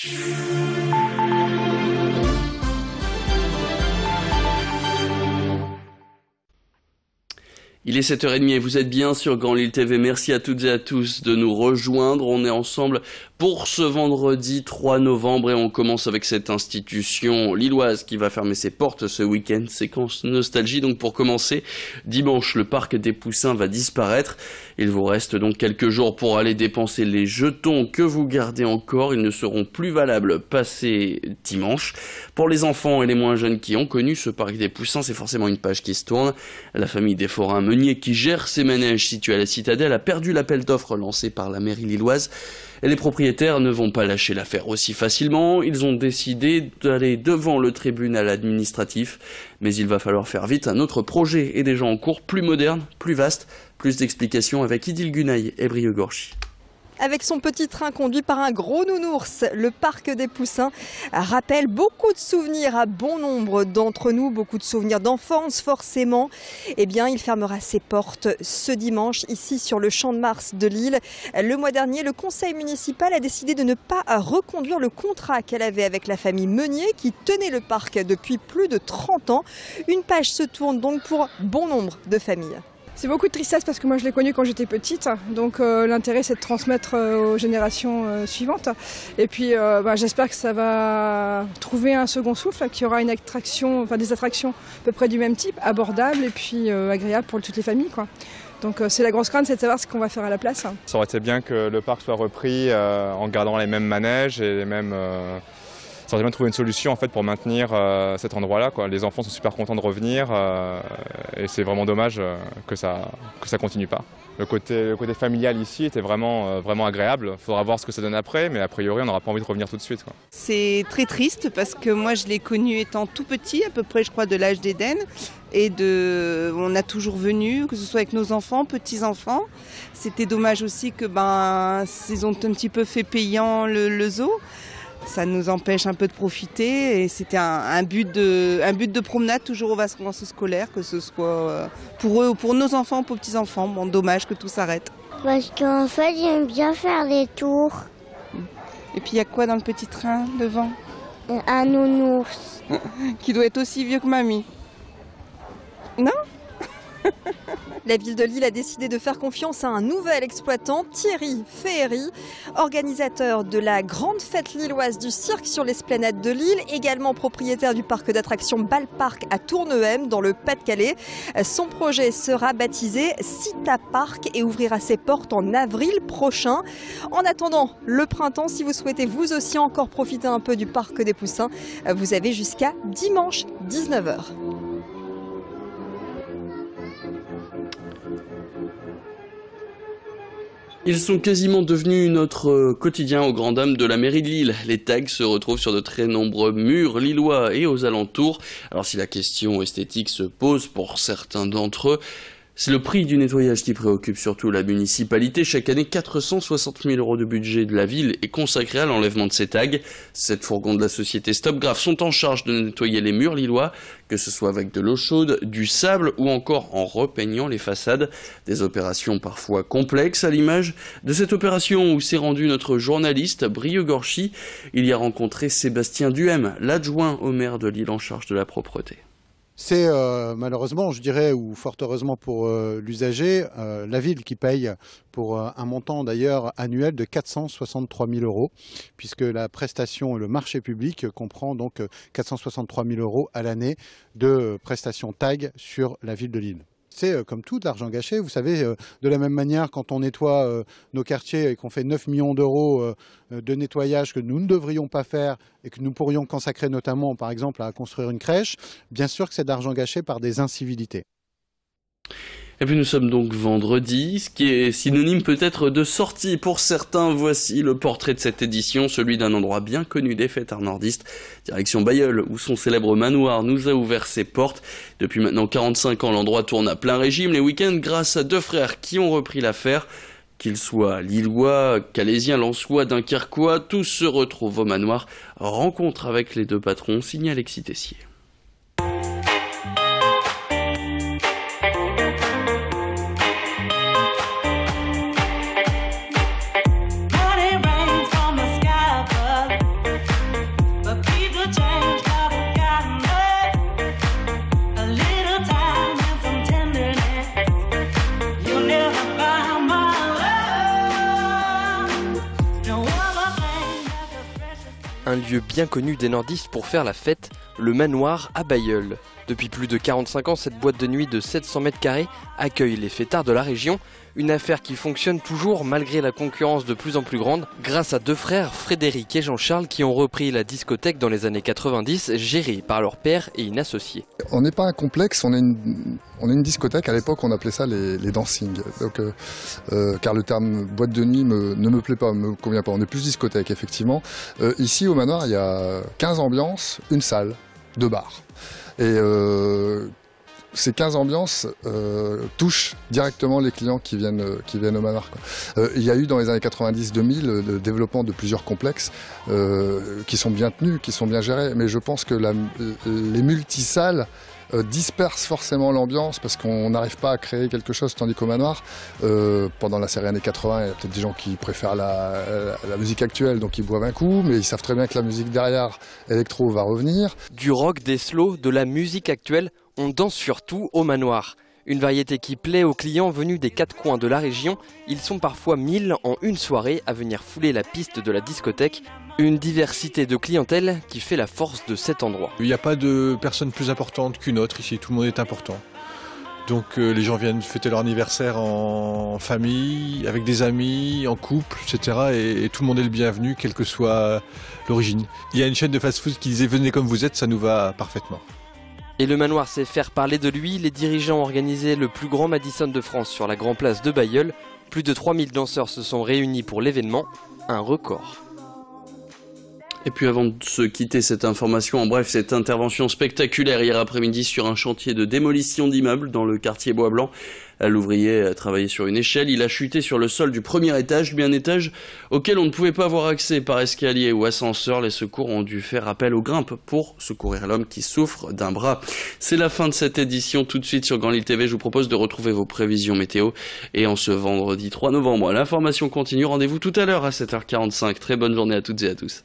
Il est 7h30 et vous êtes bien sur Grand Lille TV. Merci à toutes et à tous de nous rejoindre. On est ensemble pour ce vendredi 3 novembre et on commence avec cette institution lilloise qui va fermer ses portes ce week-end. Séquence nostalgie. Donc pour commencer, dimanche, le parc des Poussins va disparaître. Il vous reste donc quelques jours pour aller dépenser les jetons que vous gardez encore. Ils ne seront plus valables passé dimanche. Pour les enfants et les moins jeunes qui ont connu ce parc des Poussins, c'est forcément une page qui se tourne. La famille des forains Meunier qui gère ces manèges situés à la Citadelle a perdu l'appel d'offres lancé par la mairie lilloise. Et les propriétaires ne vont pas lâcher l'affaire aussi facilement. Ils ont décidé d'aller devant le tribunal administratif. Mais il va falloir faire vite. Un autre projet est déjà en cours, plus moderne, plus vaste. Plus d'explications avec Idil Gunaï et Brieux Gorchi. Avec son petit train conduit par un gros nounours, le parc des Poussins rappelle beaucoup de souvenirs à bon nombre d'entre nous, beaucoup de souvenirs d'enfance forcément. Eh bien, il fermera ses portes ce dimanche ici sur le Champ de Mars de Lille. Le mois dernier, le conseil municipal a décidé de ne pas reconduire le contrat qu'elle avait avec la famille Meunier qui tenait le parc depuis plus de 30 ans. Une page se tourne donc pour bon nombre de familles. C'est beaucoup de tristesse parce que moi je l'ai connu quand j'étais petite, donc l'intérêt c'est de transmettre aux générations suivantes. Et puis j'espère que ça va trouver un second souffle, qu'il y aura des attractions à peu près du même type, abordables et puis agréables pour toutes les familles, quoi. Donc c'est la grosse crainte, c'est de savoir ce qu'on va faire à la place. Ça aurait été bien que le parc soit repris en gardant les mêmes manèges et les mêmes... Ça aurait bien trouvé une solution en fait pour maintenir cet endroit-là, quoi. Les enfants sont super contents de revenir et c'est vraiment dommage que ça continue pas. Le côté familial ici était vraiment agréable. Il faudra voir ce que ça donne après, mais a priori on n'aura pas envie de revenir tout de suite, quoi. C'est très triste parce que moi je l'ai connu étant tout petit, à peu près je crois de l'âge d'Éden. On a toujours venu, que ce soit avec nos enfants, petits-enfants. C'était dommage aussi que ils ont un petit peu fait payant le zoo. Ça nous empêche un peu de profiter et c'était un but de promenade toujours aux vacances scolaires, que ce soit pour eux ou pour nos enfants ou pour petits-enfants. Bon, dommage que tout s'arrête. Parce qu'en fait, j'aime bien faire les tours. Et puis il y a quoi dans le petit train devant? Un nounours. Qui doit être aussi vieux que mamie. Non? La ville de Lille a décidé de faire confiance à un nouvel exploitant, Thierry Féhéry, organisateur de la grande fête lilloise du cirque sur l'esplanade de Lille, également propriétaire du parc d'attractions Bal-Parc à Tournehem dans le Pas-de-Calais. Son projet sera baptisé Cita Park et ouvrira ses portes en avril prochain. En attendant le printemps, si vous souhaitez vous aussi encore profiter un peu du parc des Poussins, vous avez jusqu'à dimanche 19h. Ils sont quasiment devenus notre quotidien aux grandes dames de la mairie de Lille. Les tags se retrouvent sur de très nombreux murs lillois et aux alentours. Alors si la question esthétique se pose pour certains d'entre eux, c'est le prix du nettoyage qui préoccupe surtout la municipalité. Chaque année, 460 000 € de budget de la ville est consacré à l'enlèvement de ces tags. 7 fourgons de la société Stop Grave sont en charge de nettoyer les murs lillois, que ce soit avec de l'eau chaude, du sable ou encore en repeignant les façades. Des opérations parfois complexes, à l'image de cette opération où s'est rendu notre journaliste Brieux Gorchi. Il y a rencontré Sébastien Duhem, l'adjoint au maire de Lille en charge de la propreté. C'est malheureusement, je dirais, ou fort heureusement pour l'usager, la ville qui paye pour un montant d'ailleurs annuel de 463 000 €, puisque la prestation, le marché public comprend donc 463 000 € à l'année de prestations TAG sur la ville de Lille. C'est comme tout de l'argent gâché, vous savez, de la même manière quand on nettoie nos quartiers et qu'on fait 9 millions d'euros de nettoyage que nous ne devrions pas faire et que nous pourrions consacrer notamment par exemple à construire une crèche, bien sûr que c'est de l'argent gâché par des incivilités. Et puis nous sommes donc vendredi, ce qui est synonyme peut-être de sortie pour certains. Voici le portrait de cette édition, celui d'un endroit bien connu des fêtards nordistes, direction Bailleul, où son célèbre manoir nous a ouvert ses portes. Depuis maintenant 45 ans, l'endroit tourne à plein régime les week-ends grâce à deux frères qui ont repris l'affaire. Qu'ils soient lillois, calaisiens, lensois, dunkerquois, tous se retrouvent au manoir. Rencontre avec les deux patrons, signé Alexis Tessier. un lieu bien connu des nordistes pour faire la fête, le manoir à Bailleul. Depuis plus de 45 ans, cette boîte de nuit de 700 mètres carrés accueille les fêtards de la région, une affaire qui fonctionne toujours malgré la concurrence de plus en plus grande, grâce à deux frères, Frédéric et Jean-Charles, qui ont repris la discothèque dans les années 90, gérée par leur père et une associée. On n'est pas un complexe, on est une discothèque. À l'époque, on appelait ça les dancing. Donc, car le terme boîte de nuit ne me plaît pas, me convient pas. On est plus discothèque, effectivement. Ici, au manoir, il y a 15 ambiances, une salle, 2 bars. Et ces 15 ambiances touchent directement les clients qui viennent au manoir, quoi. Il y a eu dans les années 90-2000 le développement de plusieurs complexes qui sont bien tenus, qui sont bien gérés, mais je pense que les multisalles dispersent forcément l'ambiance parce qu'on n'arrive pas à créer quelque chose, tandis qu'au manoir, pendant la série années 80, il y a peut-être des gens qui préfèrent la musique actuelle, donc ils boivent un coup, mais ils savent très bien que la musique derrière, électro, va revenir. Du rock, des slows, de la musique actuelle, on danse surtout au manoir. Une variété qui plaît aux clients venus des 4 coins de la région. Ils sont parfois 1000 en une soirée à venir fouler la piste de la discothèque. Une diversité de clientèle qui fait la force de cet endroit. Il n'y a pas de personne plus importante qu'une autre ici, tout le monde est important. Donc les gens viennent fêter leur anniversaire en famille, avec des amis, en couple, etc. Et tout le monde est le bienvenu, quelle que soit l'origine. Il y a une chaîne de fast-food qui disait « Venez comme vous êtes, ça nous va parfaitement ». Et le manoir sait faire parler de lui. Les dirigeants ont organisé le plus grand Madison de France sur la Grand Place de Bailleul. Plus de 3000 danseurs se sont réunis pour l'événement, un record. Et puis avant de se quitter cette information, en bref, cette intervention spectaculaire hier après-midi sur un chantier de démolition d'immeubles dans le quartier Bois-Blanc. L'ouvrier a travaillé sur une échelle, il a chuté sur le sol du premier étage, mais un étage auquel on ne pouvait pas avoir accès par escalier ou ascenseur. Les secours ont dû faire appel aux grimpes pour secourir l'homme qui souffre d'un bras. C'est la fin de cette édition. Tout de suite sur Grand Lille TV, je vous propose de retrouver vos prévisions météo. Et en ce vendredi 3 novembre, l'information continue. Rendez-vous tout à l'heure à 7h45. Très bonne journée à toutes et à tous.